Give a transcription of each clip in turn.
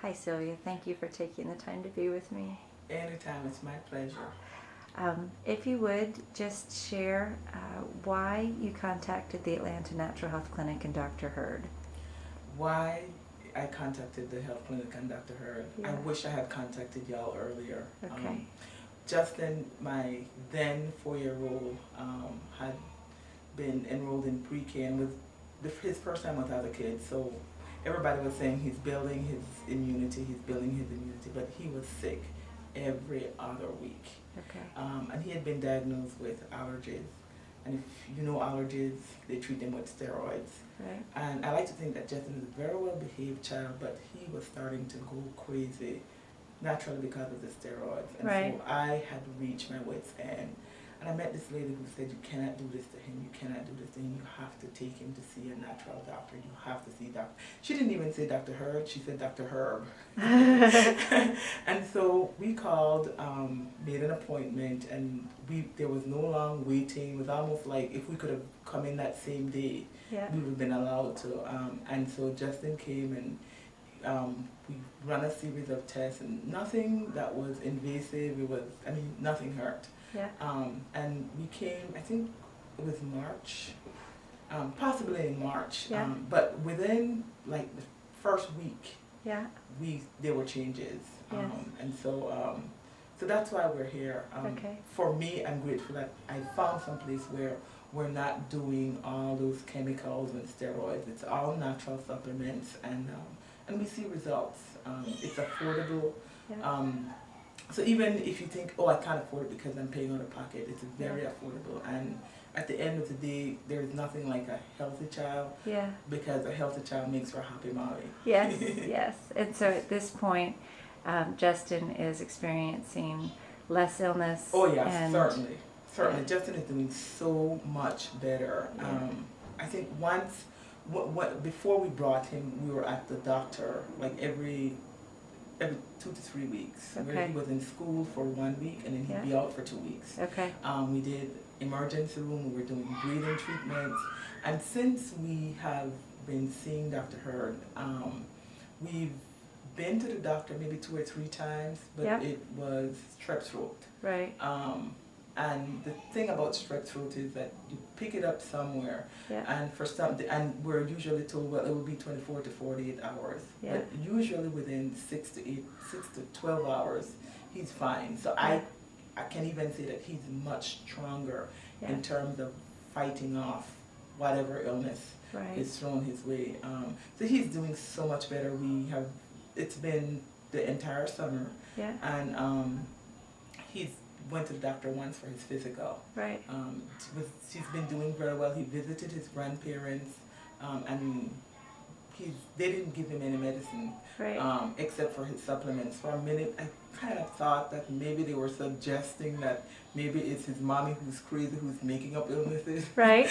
Hi Sylvia, thank you for taking the time to be with me. Anytime, it's my pleasure. If you would, just share why you contacted the Atlanta Natural Health Clinic and Dr. Hurd. Why I contacted the health clinic and Dr. Hurd. Yeah. I wish I had contacted y'all earlier. Okay. Justin, my then 4-year-old, had been enrolled in pre-K and was his first time without a kid. So everybody was saying he's building his immunity, but he was sick every other week. Okay. And he had been diagnosed with allergies. And if you know allergies, they treat them with steroids. Right. And I like to think that Justin is a very well behaved child, but he was starting to go crazy naturally because of the steroids. And Right. so I had reached my wits' end. And I met this lady who said, you cannot do this to him, you cannot do this to him, you have to take him to see a natural doctor, you have to see doctor. She didn't even say Dr. Hurd, she said Dr. Herb. And so we called, made an appointment, and there was no long waiting. It was almost like if we could have come in that same day, Yeah. we would have been allowed to. And so Justin came and we ran a series of tests, and nothing that was invasive. Nothing hurt. Yeah. And we came, I think it was March, possibly in March. Yeah. But within like the first week, Yeah. there were changes. Yes. And so that's why we're here. Okay. For me, I'm grateful that I found some place where we're not doing all those chemicals and steroids. It's all natural supplements, and we see results. It's affordable. Yeah. So even if you think, oh, I can't afford it because I'm paying out of pocket, it's very affordable. And at the end of the day, there's nothing like a healthy child. Yeah. Because a healthy child makes for a happy mommy. Yes. Yes. And so at this point, Justin is experiencing less illness. Oh yeah, and certainly. Yeah. Justin is doing so much better. Yeah. I think once, before we brought him, we were at the doctor like every 2 to 3 weeks. Okay. Where he was in school for 1 week and then he'd be out for 2 weeks. Okay. We did emergency room, we were doing breathing treatments, and since we have been seeing Dr. Hurd, we've been to the doctor maybe 2 or 3 times, but it was strep throat. Right. And the thing about strep throat is that you pick it up somewhere, and and we're usually told, well, it will be 24 to 48 hours. Yeah. But usually within 6 to 12 hours, he's fine. So I can even say that he's much stronger in terms of fighting off whatever illness is thrown his way. So he's doing so much better. It's been the entire summer, and he's went to the doctor once for his physical. Right. He's been doing very well. He visited his grandparents, and they didn't give him any medicine, except for his supplements. For a minute, I kind of thought that maybe they were suggesting that maybe it's his mommy who's crazy, who's making up illnesses. Right.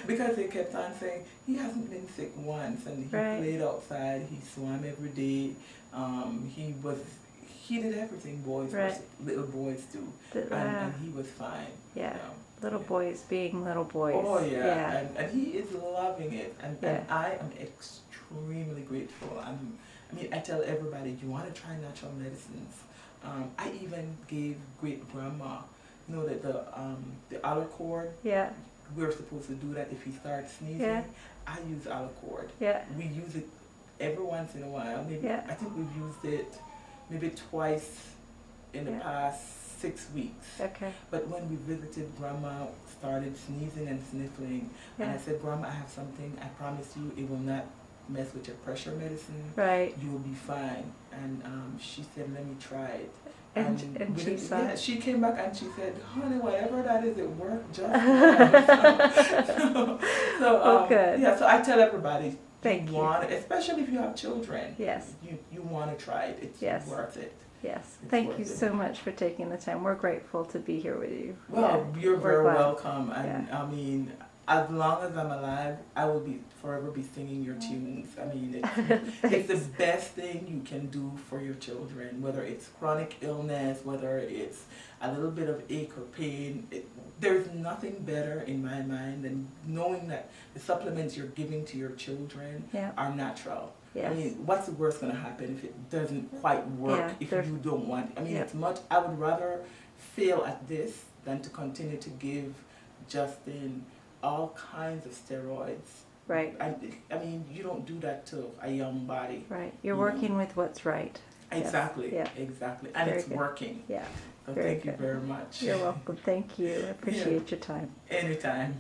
Because they kept on saying he hasn't been sick once, and he played outside, he swam every day, he did everything little boys do, and he was fine. Yeah. You know? Little boys being little boys. Oh yeah. And he is loving it, and I am extremely grateful. I tell everybody, you want to try natural medicines. I even gave great grandma, that the Alacord. Yeah. We're supposed to do that if he starts sneezing. Yeah. I use Alacord. Yeah. We use it every once in a while. Maybe I think we've used it maybe twice in the past 6 weeks. Okay. But when we visited, Grandma started sneezing and sniffling, and I said, Grandma, I have something. I promise you, it will not mess with your pressure medicine. Right. You will be fine. And she said, let me try it. And she saw. Yeah, she came back and she said, honey, whatever that is, it worked just fine. So good. Yeah, so I tell everybody, Thank you. Especially if you have children. Yes. You want to try it. It's worth it. Yes. Thank you so much for taking the time. We're grateful to be here with you. Well, you're very welcome. And Yeah. As long as I'm alive, I will forever be singing your tunes. It's the best thing you can do for your children, whether it's chronic illness, whether it's a little bit of ache or pain. There's nothing better in my mind than knowing that the supplements you're giving to your children are natural. Yes. I mean, what's the worst going to happen if it doesn't quite work, Yeah, if there's- you don't want? I mean, Yep. it's much, I would rather fail at this than to continue to give Justin all kinds of steroids. Right. I mean, you don't do that to a young body. Right. You're You know. working with what's right. Yes. Exactly. Yeah. Exactly. And Very it's good. working. Yeah. So Very thank you good. very much. You're welcome. Thank you. I appreciate your time. Anytime.